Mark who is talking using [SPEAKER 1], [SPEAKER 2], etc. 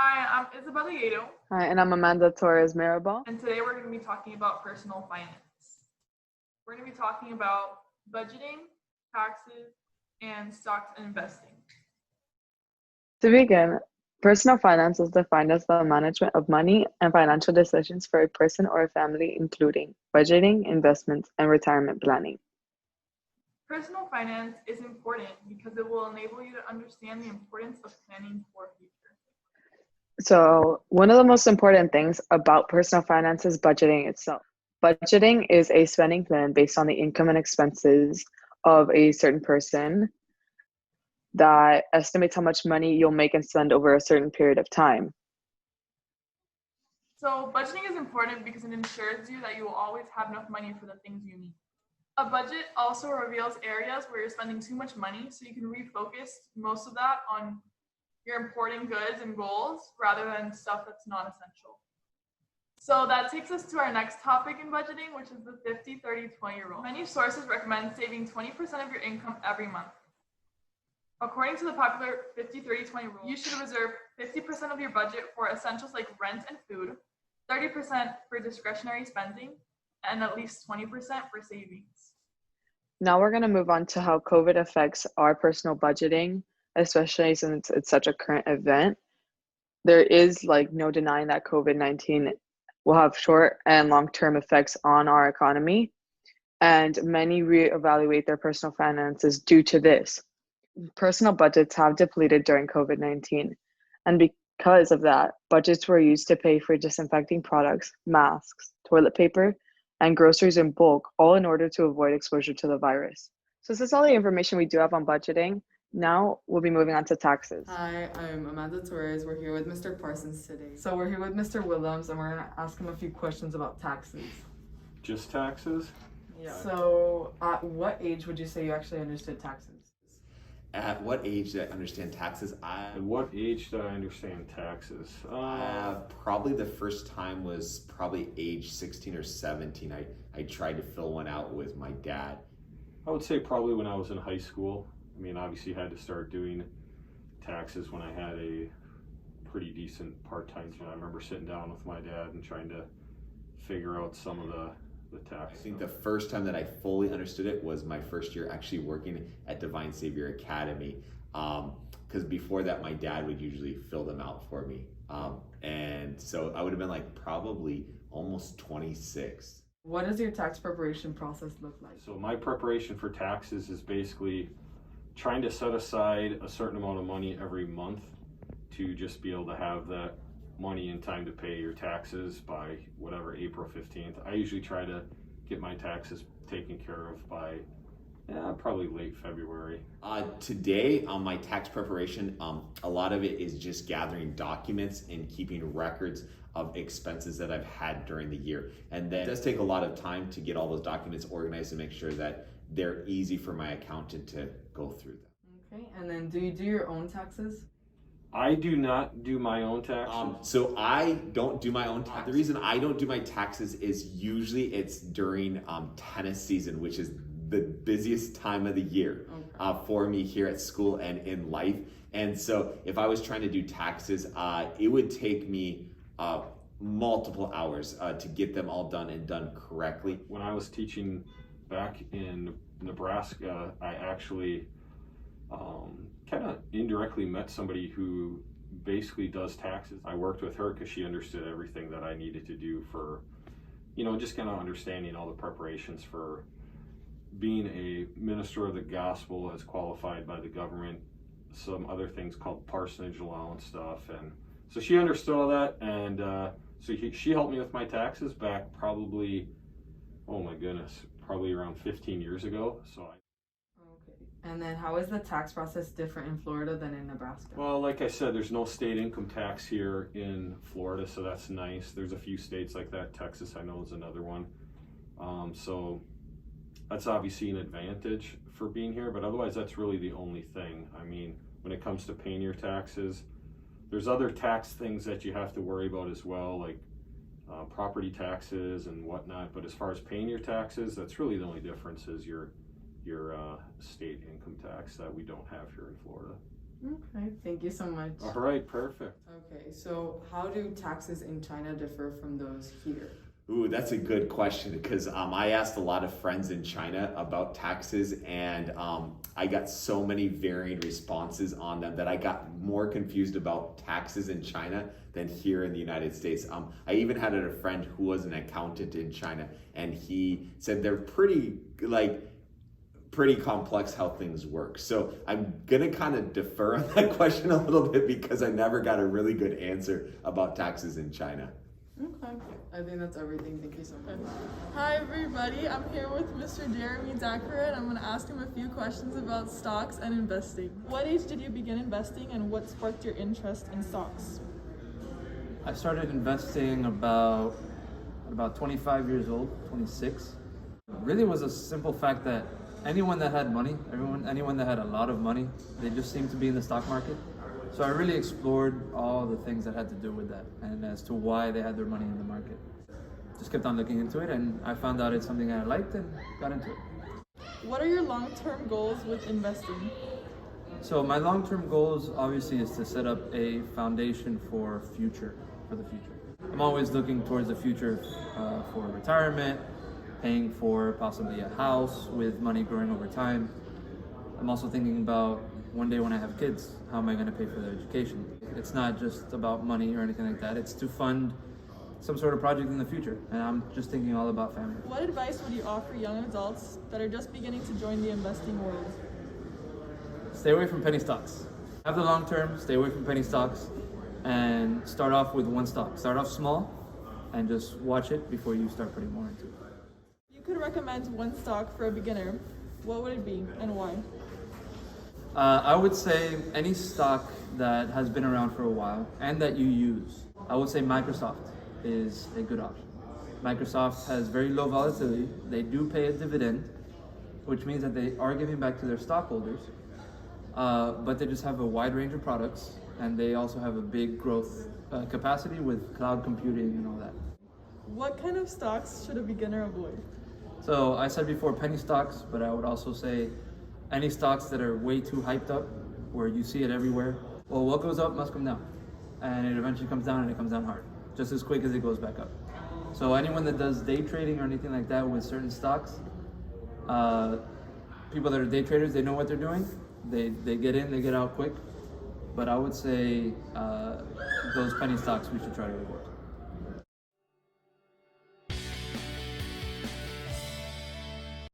[SPEAKER 1] Hi, I'm Isabella Yedo,
[SPEAKER 2] Hi, and I'm Amanda Torres Mirabal.
[SPEAKER 1] and today we're going to be talking about personal finance. We're going to be talking about budgeting, taxes, and stocks and investing.
[SPEAKER 2] To begin, personal finance is defined as the management of money and financial decisions for a person or a family, including budgeting, investments, and retirement planning.
[SPEAKER 1] Personal finance is important because it will enable you to understand the importance of planning for future.
[SPEAKER 2] So, one of the most important things about personal finance is budgeting itself. Budgeting is a spending plan based on the income and expenses of a certain person that estimates how much money you'll make and spend over a certain period of time.
[SPEAKER 1] So, budgeting is important because it ensures you that you will always have enough money for the things you need. A budget also reveals areas where you're spending too much money, so you can refocus most of that on your important goods and goals rather than stuff that's not essential. So that takes us to our next topic in budgeting, which is the 50-30-20 rule. Many sources recommend saving 20% of your income every month. According to the popular 50-30-20 rule, you should reserve 50% of your budget for essentials like rent and food, 30% for discretionary spending, and at least 20% for savings.
[SPEAKER 2] Now we're going to move on to how COVID affects our personal budgeting, especially since it's such a current event. There is no denying that COVID-19 will have short and long-term effects on our economy, and many reevaluate their personal finances due to this. Personal budgets have depleted during COVID-19, and because of that, budgets were used to pay for disinfecting products, masks, toilet paper, and groceries in bulk, all in order to avoid exposure to the virus. So this is all the information we do have on budgeting. Now we'll be moving on to taxes.
[SPEAKER 3] Hi, I'm Amanda Torres. We're here with Mr. Parsons today. So we're here with Mr. Willems, and we're gonna ask him a few questions about taxes.
[SPEAKER 4] Just taxes?
[SPEAKER 3] Yeah. So at what age would you say you actually understood taxes?
[SPEAKER 5] At what age did I understand taxes?
[SPEAKER 4] At what age did I understand taxes?
[SPEAKER 5] Probably the first time was probably age 16 or 17. I tried to fill one out with my dad.
[SPEAKER 4] I would say probably when I was in high school. I mean, obviously had to start doing taxes when I had a pretty decent part-time job. I remember sitting down with my dad and trying to figure out some of the tax.
[SPEAKER 5] I think the first time that I fully understood it was my first year actually working at Divine Savior Academy. Because before that, my dad would usually fill them out for me. And so I would have been probably almost 26.
[SPEAKER 3] What does your tax preparation process look like?
[SPEAKER 4] So my preparation for taxes is basically trying to set aside a certain amount of money every month to just be able to have that money in time to pay your taxes by whatever April 15th. I usually try to get my taxes taken care of by probably late February.
[SPEAKER 5] Today on my tax preparation, a lot of it is just gathering documents and keeping records of expenses that I've had during the year. And then it does take a lot of time to get all those documents organized and make sure that they're easy for my accountant to go through them.
[SPEAKER 3] Okay, and then do you do your own taxes?
[SPEAKER 4] I do not do my own taxes.
[SPEAKER 5] So I don't do my own taxes. The reason I don't do my taxes is usually it's during tennis season, which is the busiest time of the year for me here at school and in life. And so if I was trying to do taxes, it would take me multiple hours to get them all done and done correctly.
[SPEAKER 4] When I was teaching back in Nebraska, I actually kind of indirectly met somebody who basically does taxes. I worked with her because she understood everything that I needed to do for, just kind of understanding all the preparations for being a minister of the gospel as qualified by the government, some other things called parsonage allowance stuff. And so she understood all that. And so she helped me with my taxes back probably, oh my goodness, probably around 15 years ago.
[SPEAKER 3] And then how is the tax process different in Florida than in Nebraska?
[SPEAKER 4] Well, like I said, there's no state income tax here in Florida, so that's nice. There's a few states like that. Texas, I know, is another one. So that's obviously an advantage for being here, but otherwise that's really the only thing. I mean, when it comes to paying your taxes, there's other tax things that you have to worry about as well, like property taxes and whatnot. But as far as paying your taxes, that's really the only difference is your state income tax that we don't have here in Florida.
[SPEAKER 3] Okay, thank you so much.
[SPEAKER 4] All right, perfect.
[SPEAKER 3] Okay, so how do taxes in China differ from those here?
[SPEAKER 5] Ooh, that's a good question because I asked a lot of friends in China about taxes, and I got so many varying responses on them that I got more confused about taxes in China than here in the United States. I even had a friend who was an accountant in China, and he said they're pretty complex how things work. So I'm gonna kind of defer on that question a little bit because I never got a really good answer about taxes in China.
[SPEAKER 3] Okay, I think that's everything. Thank you so much.
[SPEAKER 6] Hi everybody, I'm here with Mr. Jeremy Dacker and I'm going to ask him a few questions about stocks and investing. What age did you begin investing and what sparked your interest in stocks?
[SPEAKER 7] I started investing about 25 years old, 26. It really was a simple fact that anyone that had money, anyone that had a lot of money, they just seemed to be in the stock market. So I really explored all the things that had to do with that and as to why they had their money in the market. Just kept on looking into it and I found out it's something that I liked and got into it.
[SPEAKER 6] What are your long-term goals with investing?
[SPEAKER 7] So my long-term goals obviously is to set up a foundation for the future. I'm always looking towards the future for retirement, paying for possibly a house with money growing over time. I'm also thinking about one day when I have kids, how am I going to pay for their education? It's not just about money or anything like that. It's to fund some sort of project in the future. And I'm just thinking all about family.
[SPEAKER 6] What advice would you offer young adults that are just beginning to join the investing world?
[SPEAKER 7] Stay away from penny stocks. Have the long term, stay away from penny stocks, and start off with one stock. Start off small and just watch it before you start putting more into it.
[SPEAKER 6] You could recommend one stock for a beginner. What would it be and why?
[SPEAKER 7] I would say any stock that has been around for a while and that you use. I would say Microsoft is a good option. Microsoft has very low volatility. They do pay a dividend, which means that they are giving back to their stockholders, but they just have a wide range of products and they also have a big growth capacity with cloud computing and all that.
[SPEAKER 6] What kind of stocks should a beginner avoid?
[SPEAKER 7] So I said before penny stocks, but I would also say any stocks that are way too hyped up, where you see it everywhere. Well, what goes up must come down. And it eventually comes down and it comes down hard, just as quick as it goes back up. So anyone that does day trading or anything like that with certain stocks, people that are day traders, they know what they're doing. They get in, they get out quick. But I would say those penny stocks we should try to avoid.